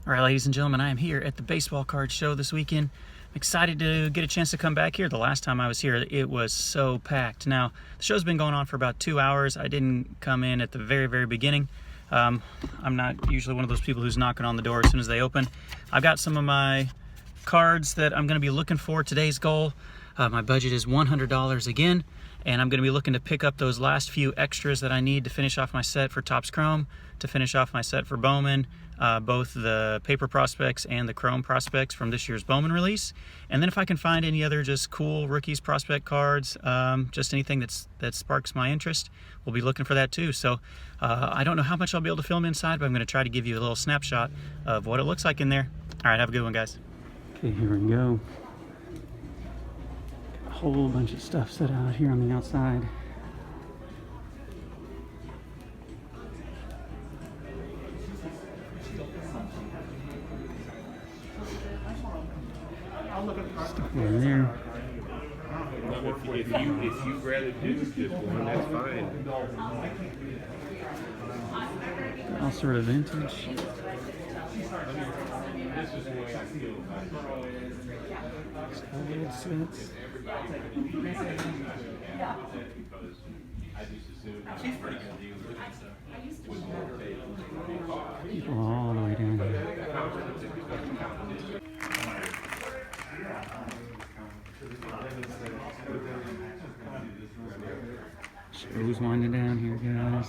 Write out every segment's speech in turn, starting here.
All right, ladies and gentlemen, I am here at the baseball card show this weekend. I'm excited to get a chance to come back here. The last time I was here, it was so packed. Now, the show's been going on for about 2 hours. I didn't come in at the very beginning. I'm not usually one of those people who's knocking on the door as soon as they open. I've got some of my cards that I'm going to be looking for. Today's goal, my budget is $100 again, and I'm going to be looking to pick up those last few extras that I need to finish off my set for Topps Chrome, to finish off my set for Bowman, both the paper prospects and the Chrome prospects from this year's Bowman release. And then if I can find any other just cool rookies prospect cards, just anything that sparks my interest, we'll be looking for that too. So I don't know how much I'll be able to film inside, but I'm going to try to give you a little snapshot of what it looks like in there. All right, have a good one, guys. Okay, here we go. A whole bunch of stuff set out here on the outside. Stuff in there. If you'd rather do just one, that's fine. All sort of vintage. Old sets. People all the way down here. Show's winding down here, guys.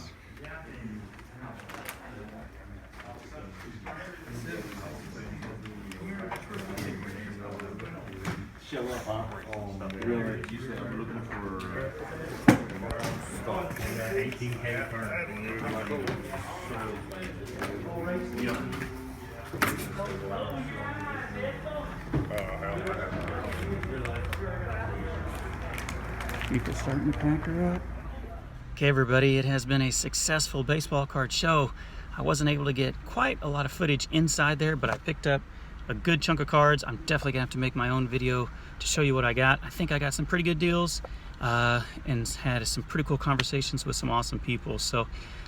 Show up, huh? Really? You said I'm looking for stock. 18K People starting to pack her up. Okay, everybody, it has been a successful baseball card show. I wasn't able to get quite a lot of footage inside there, but I picked up a good chunk of cards. I'm definitely gonna have to make my own video to show you what I got. I think I got some pretty good deals and had some pretty cool conversations with some awesome people. So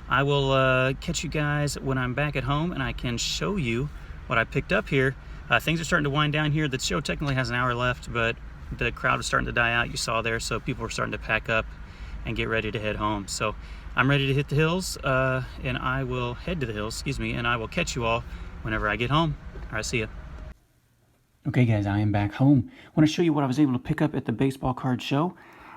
I will catch you guys when I'm back at home and I can show you what I picked up here. Things are starting to wind down here. The show technically has an hour left, but the crowd was starting to die out, you saw there, so people were starting to pack up and get ready to head home. So I'm ready to hit the hills, and I will head to the hills, excuse me, and I will catch you all whenever I get home. All right, see ya. Okay guys, I am back home. I want to show you what I was able to pick up at the baseball card show.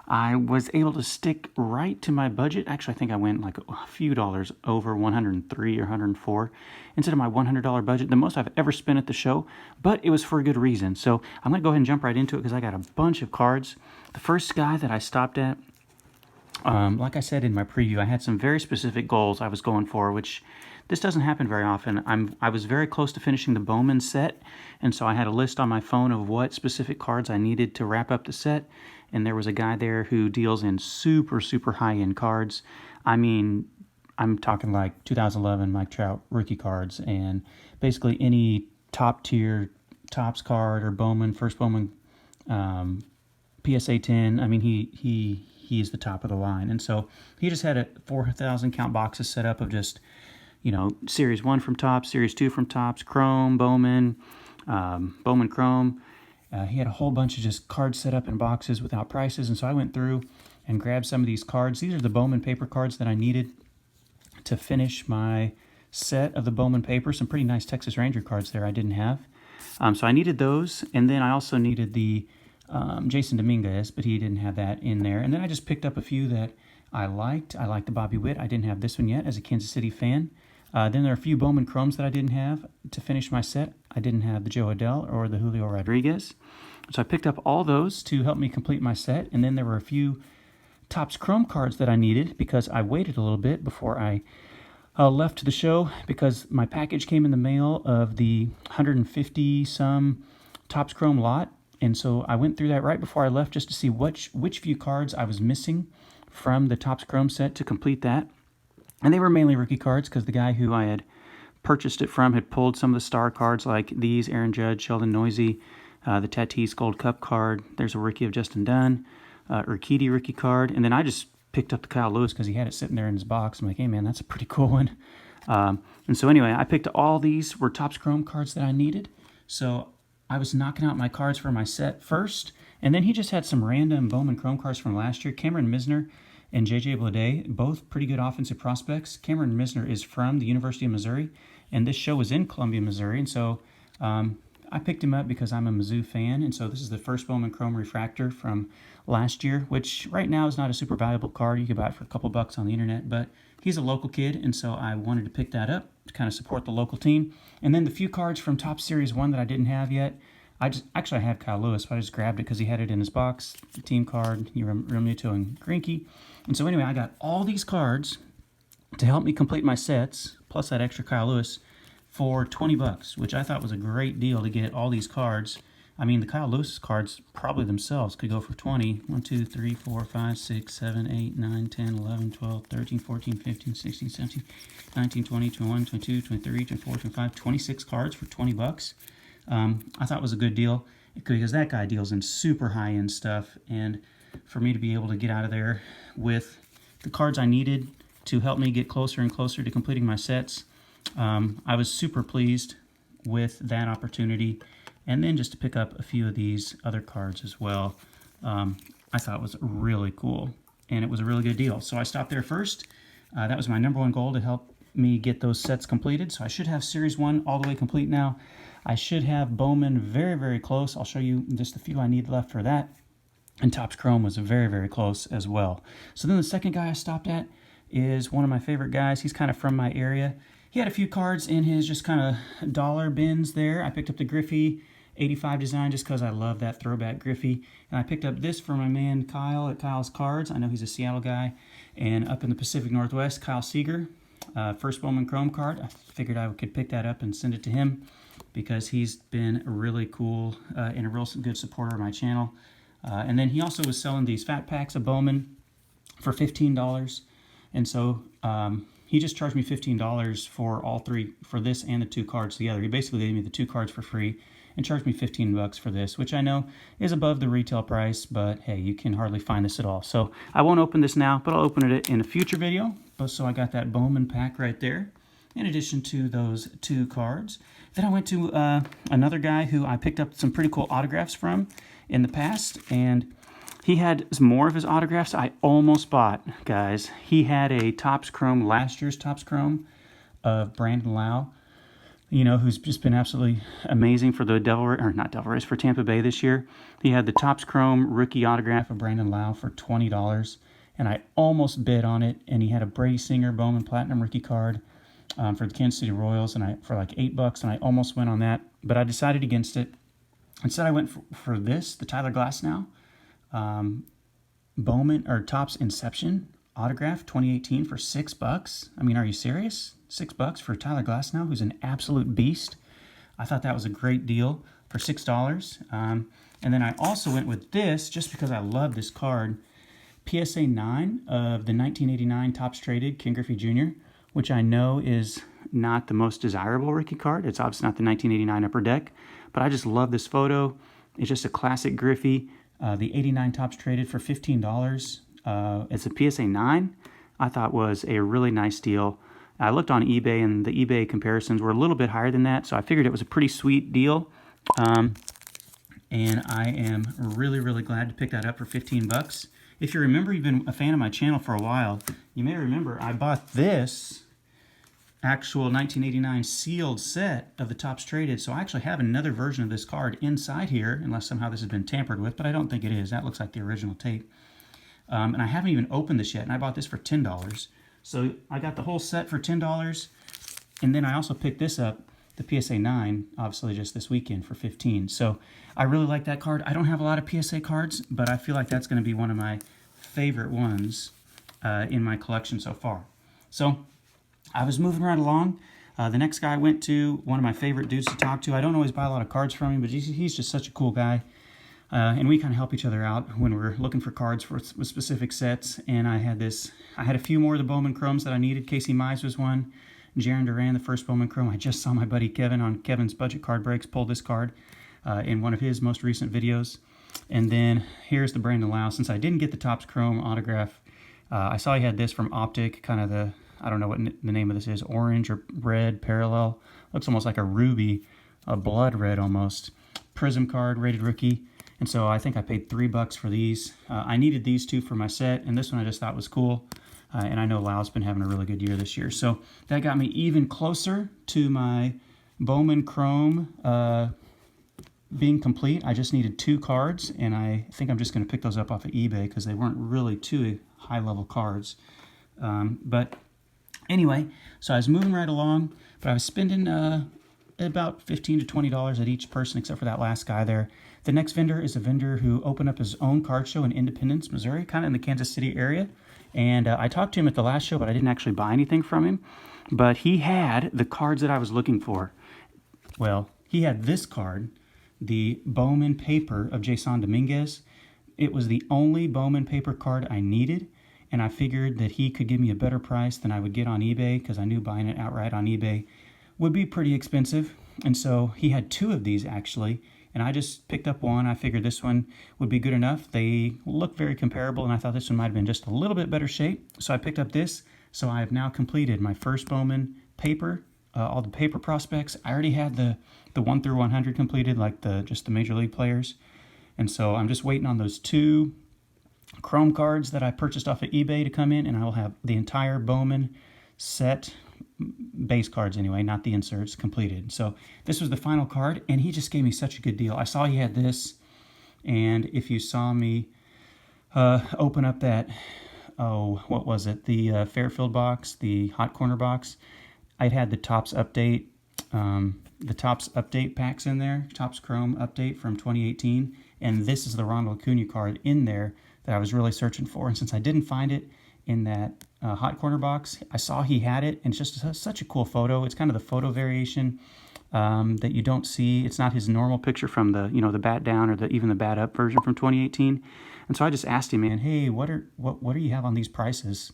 I was able to stick right to my budget. Actually, I think I went like a few dollars over 103 or 104 instead of my $100 budget, the most I've ever spent at the show, but it was for a good reason. So I'm going to go ahead and jump right into it because I got a bunch of cards. The first guy that I stopped at, like I said in my preview, I had some very specific goals I was going for, which this doesn't happen very often. I was very close to finishing the Bowman set, and so I had a list on my phone of what specific cards I needed to wrap up the set, and there was a guy there who deals in super high-end cards. I mean, I'm talking like 2011 Mike Trout rookie cards, and basically any top-tier Topps card or Bowman, first Bowman, PSA 10. I mean, he is the top of the line, and so he just had a 4,000 count boxes set up of just, you know, Series 1 from Topps, Series 2 from Topps, Chrome, Bowman, Bowman Chrome. He had a whole bunch of just cards set up in boxes without prices, and so I went through and grabbed some of these cards. These are the Bowman paper cards that I needed to finish my set of the Bowman paper. Some pretty nice Texas Ranger cards there I didn't have. So I needed those, and then I also needed the Jason Dominguez, but he didn't have that in there. And then I just picked up a few that I liked. I liked the Bobby Witt. I didn't have this one yet as a Kansas City fan. Then there are a few Bowman Chromes that I didn't have to finish my set. I didn't have the Joe Adell or the Julio Rodriguez. So I picked up all those to help me complete my set. And then there were a few Topps Chrome cards that I needed because I waited a little bit before I left the show, because my package came in the mail of the 150-some Topps Chrome lot. And so I went through that right before I left just to see which few cards I was missing from the Topps Chrome set to complete that. And they were mainly rookie cards because the guy who I had purchased it from had pulled some of the star cards like these, Aaron Judge, Sheldon Noisy, the Tatis Gold Cup card. There's a rookie of Justin Dunn, Urquidy rookie card. And then I just picked up the Kyle Lewis because he had it sitting there in his box. I'm like, hey man, that's a pretty cool one. And so anyway, I picked all these were Topps Chrome cards that I needed. So I was knocking out my cards for my set first. And then he just had some random Bowman Chrome cards from last year. Cameron Misner and J.J. Bleday, both pretty good offensive prospects. Cameron Misner is from the University of Missouri, and this show was in Columbia, Missouri. And so I picked him up because I'm a Mizzou fan. And so this is the first Bowman Chrome refractor from last year, which right now is not a super valuable card. You can buy it for a couple bucks on the internet, but he's a local kid, and so I wanted to pick that up to kind of support the local team. And then the few cards from Topps Series 1 that I didn't have yet, I have Kyle Lewis, but I just grabbed it because he had it in his box, the team card, Realmuto and Greinke. And so anyway, I got all these cards to help me complete my sets, plus that extra Kyle Lewis, for 20 bucks, which I thought was a great deal to get all these cards. I mean, the Kyle Lewis cards probably themselves could go for 20. 1, 2, 3, 4, 5, 6, 7, 8, 9, 10, 11, 12, 13, 14, 15, 16, 17, 19, 20, 21, 22, 23, 24, 25, 26 cards for 20 bucks. I thought it was a good deal because that guy deals in super high-end stuff. And for me to be able to get out of there with the cards I needed to help me get closer and closer to completing my sets, I was super pleased with that opportunity. And then just to pick up a few of these other cards as well, I thought was really cool. And it was a really good deal. So I stopped there first. That was my number one goal, to help me get those sets completed. So I should have Series 1 all the way complete now. I should have Bowman very, very close. I'll show you just the few I need left for that. And Topps Chrome was very, very close as well. So then the second guy I stopped at is one of my favorite guys. He's kind of from my area. He had a few cards in his just kind of dollar bins there. I picked up the Griffey 85 design just because I love that throwback Griffey. And I picked up this for my man Kyle at Kyle's Cards. I know he's a Seattle guy. And up in the Pacific Northwest, Kyle Seager, first Bowman Chrome card. I figured I could pick that up and send it to him because he's been really cool and a real good supporter of my channel. And then he also was selling these fat packs of Bowman for $15. And so he just charged me $15 for all three, for this and the two cards together. He basically gave me the two cards for free and charged me 15 bucks for this, which I know is above the retail price, but hey, you can hardly find this at all. So I won't open this now, but I'll open it in a future video. So I got that Bowman pack right there, in addition to those two cards. Then I went to another guy who I picked up some pretty cool autographs from in the past, and he had more of his autographs I almost bought, guys. He had a Topps Chrome, last year's Topps Chrome of Brandon Lowe, you know, who's just been absolutely amazing for the for Tampa Bay this year. He had the Topps Chrome rookie autograph of Brandon Lowe for $20, and I almost bid on it. And he had a Brady Singer Bowman Platinum rookie card for the Kansas City Royals, and for like $8, and I almost went on that, but I decided against it. Instead, I went for this, the Tyler Glasnow Bowman or Topps Inception autograph 2018 for $6. I mean, are you serious? $6 for Tyler Glasnow, who's an absolute beast. I thought that was a great deal for $6. And then I also went with this just because I love this card, PSA 9 of the 1989 Topps Traded Ken Griffey Jr., which I know is not the most desirable rookie card. It's obviously not the 1989 Upper Deck, but I just love this photo. It's just a classic Griffey. The 89 Topps Traded for $15. It's a PSA 9. I thought was a really nice deal. I looked on eBay, and the eBay comparisons were a little bit higher than that, so I figured it was a pretty sweet deal. And I am really, really glad to pick that up for 15 bucks. If you remember, you've been a fan of my channel for a while, you may remember I bought this actual 1989 sealed set of the Topps Traded, so I actually have another version of this card inside here, unless somehow this has been tampered with, but I don't think it is. That looks like the original tape. And I haven't even opened this yet, and I bought this for $10. So I got the whole set for $10, and then I also picked this up, the PSA 9, obviously just this weekend for $15. So I really like that card. I don't have a lot of PSA cards, but I feel like that's going to be one of my favorite ones in my collection so far. So I was moving right along. The next guy I went to, one of my favorite dudes to talk to. I don't always buy a lot of cards from him, but he's just such a cool guy. And we kind of help each other out when we're looking for cards with specific sets. And I had a few more of the Bowman Chromes that I needed. Casey Mize was one. Jarren Duran, the first Bowman Chrome. I just saw my buddy Kevin on Kevin's Budget Card Breaks pull this card in one of his most recent videos. And then here's the Brandon Lowe. Since I didn't get the Topps Chrome autograph, I saw he had this from Optic, kind of I don't know what the name of this is, orange or red parallel. Looks almost like a ruby, a blood red almost. Prism card, rated rookie. And so I think I paid $3 for these. I needed these two for my set, and this one I just thought was cool. And I know Lau's been having a really good year this year. So that got me even closer to my Bowman Chrome being complete. I just needed 2 cards, and I think I'm just going to pick those up off of eBay because they weren't really too high-level cards. But anyway, so I was moving right along, but I was spending about $15 to $20 at each person except for that last guy there. The next vendor is a vendor who opened up his own card show in Independence, Missouri, kind of in the Kansas City area. And I talked to him at the last show, but I didn't actually buy anything from him. But he had the cards that I was looking for. Well, he had this card, the Bowman paper of Jason Dominguez. It was the only Bowman paper card I needed, and I figured that he could give me a better price than I would get on eBay because I knew buying it outright on eBay would be pretty expensive. And so he had 2 of these actually, and I just picked up one. I figured this one would be good enough. They look very comparable, and I thought this one might have been just a little bit better shape. So I picked up this. So I have now completed my first Bowman paper, all the paper prospects. I already had the 1 through 100 completed, like just the major league players. And so I'm just waiting on those 2 Chrome cards that I purchased off of eBay to come in, and I will have the entire Bowman set, base cards anyway, not the inserts, completed. So this was the final card, and he just gave me such a good deal. I saw he had this, and if you saw me open up that, what was it, the Fairfield box, the Hot Corner box, I'd had the Topps update, packs in there, Topps Chrome update from 2018, and this is the Ronald Acuna card in there that I was really searching for. And since I didn't find it in that Hot Corner box, I saw he had it, and it's just such a cool photo. It's kind of the photo variation that you don't see. It's not his normal picture from the the bat down or even the bat up version from 2018. And so I just asked him, man, hey, what do you have on these prices?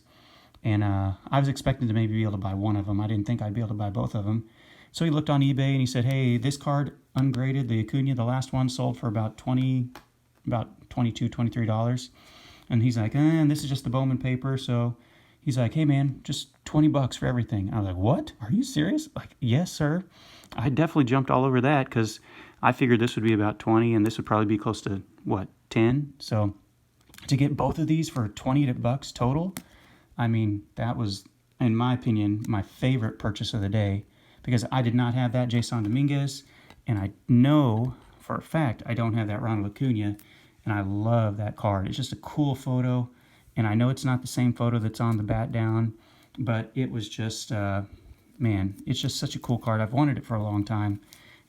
And I was expecting to maybe be able to buy one of them. I didn't think I'd be able to buy both of them. So he looked on eBay and he said, hey, this card ungraded, the Acuna, the last one, sold for about $22, $23. And he's like, and this is just the Bowman paper. So he's like, hey man, just $20 for everything. I was like, what? Are you serious? Like, yes, sir. I definitely jumped all over that because I figured this would be about 20 and this would probably be close to, what, 10? So to get both of these for $20 total, I mean, that was, in my opinion, my favorite purchase of the day because I did not have that Jason Dominguez, and I know for a fact I don't have that Ronald Acuna, and I love that card. It's just a cool photo, and I know it's not the same photo that's on the bat down, but it was just, man, it's just such a cool card. I've wanted it for a long time,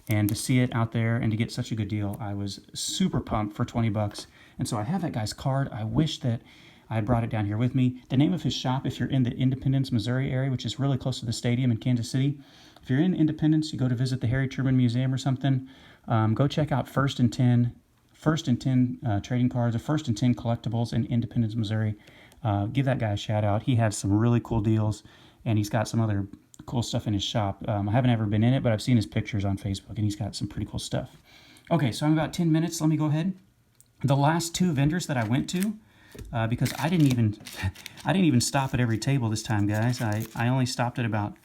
and to see it out there and to get such a good deal, I was super pumped for $20. And so I have that guy's card. I wish that I brought it down here with me. The name of his shop, if you're in the Independence, Missouri area, which is really close to the stadium in Kansas City, if you're in Independence, you go to visit the Harry Truman Museum or something, go check out First and 10 trading cards, or First and 10 collectibles in Independence, Missouri. Give that guy a shout out. He has some really cool deals, and he's got some other cool stuff in his shop. I haven't ever been in it, but I've seen his pictures on Facebook, and he's got some pretty cool stuff. Okay, so I'm about 10 minutes. Let me go ahead. The last 2 vendors that I went to, because I didn't even stop at every table this time, guys. I only stopped at about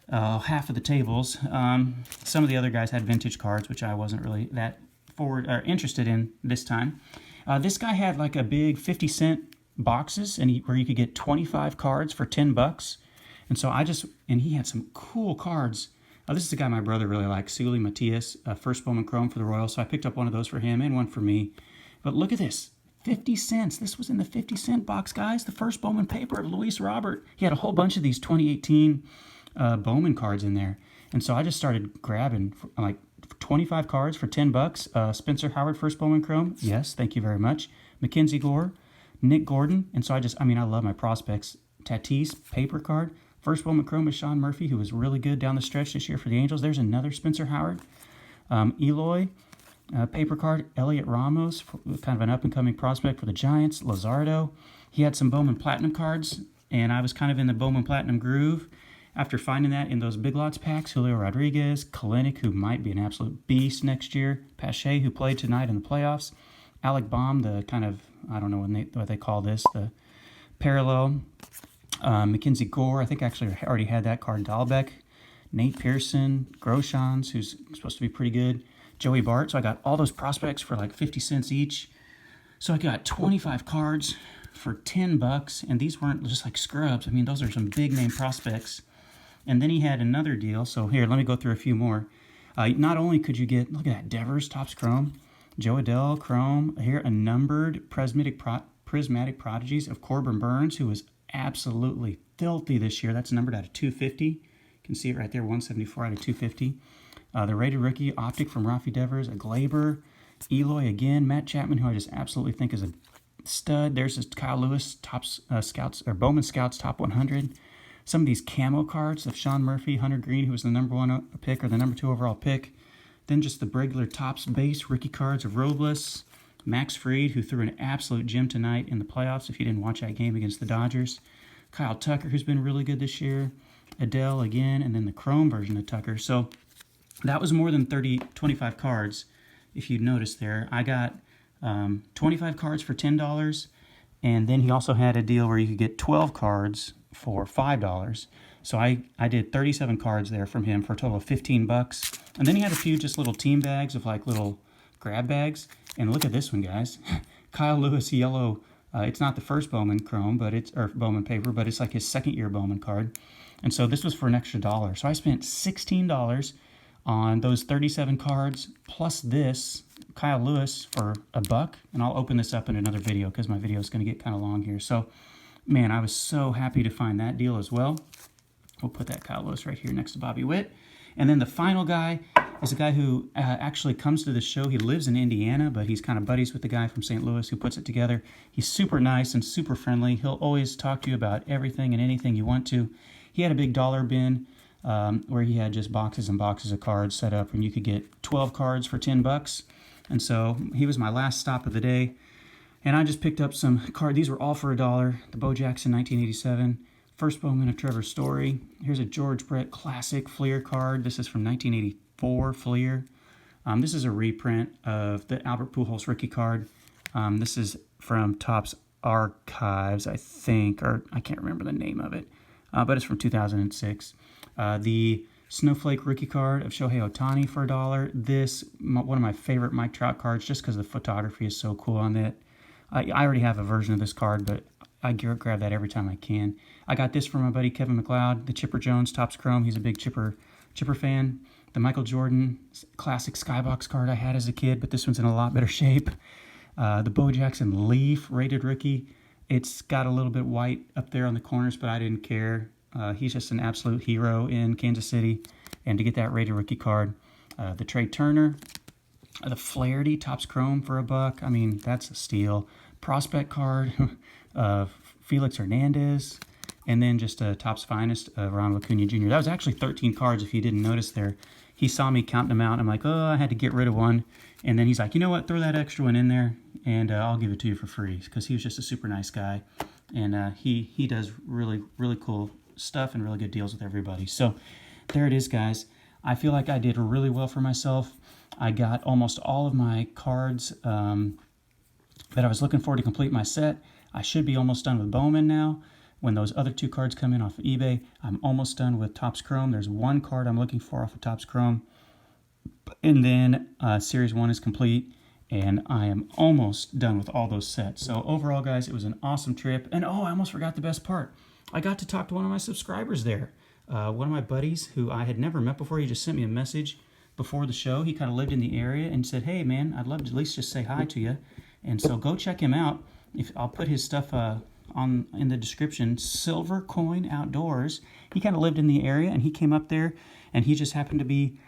half of the tables. Some of the other guys had vintage cards, which I wasn't really that interested in this time. This guy had like a big 50-cent boxes, and where you could get 25 cards for $10. And so and he had some cool cards. This is a guy my brother really likes, Sully Matias, first Bowman Chrome for the Royals. So I picked up one of those for him and one for me. But look at this. 50 cents. This was in the 50-cent box, guys. The first Bowman paper of Luis Robert. He had a whole bunch of these 2018 Bowman cards in there. And so I just started grabbing like 25 cards for $10. Spencer Howard, first Bowman Chrome. Yes, thank you very much. Mackenzie Gore, Nick Gordon. And so I love my prospects. Tatis, paper card. First Bowman Chrome is Sean Murphy, who was really good down the stretch this year for the Angels. There's another Spencer Howard. Eloy, paper card. Elliot Ramos, kind of an up-and-coming prospect for the Giants. Lazardo. He had some Bowman Platinum cards, and I was kind of in the Bowman Platinum groove after finding that in those Big Lots packs. Julio Rodriguez, Kalenic, who might be an absolute beast next year. Pache, who played tonight in the playoffs. Alec Baum, the kind of, I don't know what they call this, the parallel. Mackenzie Gore, I think actually already had that card. Dahlbeck, Nate Pearson, Groshans, who's supposed to be pretty good. Joey Bart. So I got all those prospects for like 50 cents each. So I got 25 cards for $10, and these weren't just like scrubs. I mean, those are some big name prospects. And then he had another deal. So here, let me go through a few more. Not only could you get, look at that, Devers, Topps Chrome, Joe Adell, Chrome, here a numbered prismatic prodigies of Corbin Burns, who was absolutely filthy this year. That's numbered out of 250. You can see it right there, 174 out of 250. The rated rookie optic from Rafi Devers, a Glaber, Eloy again, Matt Chapman, who I just absolutely think is a stud. There's his Kyle Lewis Topps Scouts or Bowman Scouts Top 100. Some of these camo cards of Sean Murphy, Hunter Green, who was the #1 pick or the #2 overall pick. Then just the regular Topps base rookie cards of Robles, Max Fried, who threw an absolute gem tonight in the playoffs if you didn't watch that game against the Dodgers. Kyle Tucker, who's been really good this year. Adele again, and then the Chrome version of Tucker. So that was more than 25 cards, if you noticed there. I got 25 cards for $10, and then he also had a deal where you could get 12 cards for $5. So I did 37 cards there from him for a total of $15. And then he had a few just little team bags of like little grab bags. And look at this one, guys. Kyle Lewis yellow. It's not the first Bowman Chrome, but it's or Bowman paper, but it's like his second-year Bowman card. And so this was for an extra $1. So I spent $16 on those 37 cards plus this Kyle Lewis for $1. And I'll open this up in another video because my video is going to get kind of long here. So, man, I was so happy to find that deal as well. We'll put that Kyle Lewis right here next to Bobby Witt. And then the final guy is a guy who actually comes to the show. He lives in Indiana, but he's kind of buddies with the guy from St. Louis who puts it together. He's super nice and super friendly. He'll always talk to you about everything and anything you want to. He had a big dollar bin where he had just boxes and boxes of cards set up, and you could get 12 cards for $10. And so he was my last stop of the day. And I just picked up some cards. These were all for $1. The Bo Jackson 1987. First Bowman of Trevor Story. Here's a George Brett Classic Fleer card. This is from 1984 Fleer. This is a reprint of the Albert Pujols rookie card. This is from Topps Archives, I think, or I can't remember the name of it, but it's from 2006. The Snowflake rookie card of Shohei Ohtani for $1. This, one of my favorite Mike Trout cards, just because the photography is so cool on it. I already have a version of this card, but I grab that every time I can. I got this from my buddy Kevin McLeod, the Chipper Jones Topps Chrome. He's a big Chipper fan. The Michael Jordan classic Skybox card I had as a kid, but this one's in a lot better shape. The Bo Jackson Leaf rated rookie. It's got a little bit white up there on the corners, but I didn't care. He's just an absolute hero in Kansas City. And to get that rated rookie card, the Trey Turner, the Flaherty Topps Chrome for $1. I mean, that's a steal. Prospect card of Felix Hernandez, and then just a Topps Finest of Ronald Acuna Jr. That was actually 13 cards if you didn't notice there. He saw me counting them out. I'm like, oh, I had to get rid of one. And then he's like, you know what, throw that extra one in there, and I'll give it to you for free, because he was just a super nice guy. And he does really, really cool stuff and really good deals with everybody. So there it is, guys. I feel like I did really well for myself. I got almost all of my cards that I was looking for to complete my set. I should be almost done with Bowman now. When those other 2 cards come in off of eBay, I'm almost done with Topps Chrome. There's 1 card I'm looking for off of Topps Chrome. And then Series 1 is complete, and I am almost done with all those sets. So overall, guys, it was an awesome trip. And oh, I almost forgot the best part. I got to talk to one of my subscribers there. One of my buddies who I had never met before. He just sent me a message before the show. He kind of lived in the area and said, hey, man, I'd love to at least just say hi to you. And so go check him out. I'll put his stuff in the description. Silver Coin Outdoors. He kind of lived in the area, and he came up there, and he just happened to be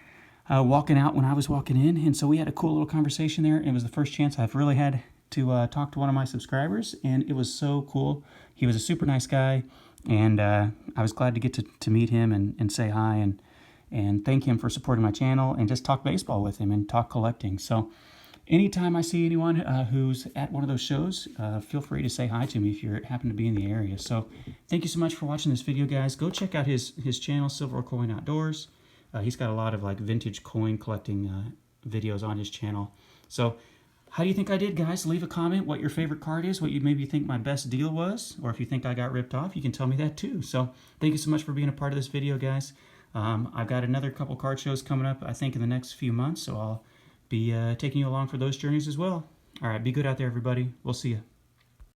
walking out when I was walking in. And so we had a cool little conversation there. It was the first chance I've really had to talk to one of my subscribers, and it was so cool. He was a super nice guy, and I was glad to get to meet him and say hi and thank him for supporting my channel and just talk baseball with him and talk collecting. So anytime I see anyone who's at one of those shows, feel free to say hi to me if you happen to be in the area. So thank you so much for watching this video, guys. Go check out his channel, Silver Coin Outdoors. He's got a lot of like vintage coin collecting videos on his channel. So How do you think I did, guys? Leave a comment what your favorite card is, what you maybe think my best deal was, or if you think I got ripped off, you can tell me that too. So thank you so much for being a part of this video, guys. I've got another couple card shows coming up, I think, in the next few months, so I'll be taking you along for those journeys as well. All right, be good out there, everybody. We'll see you.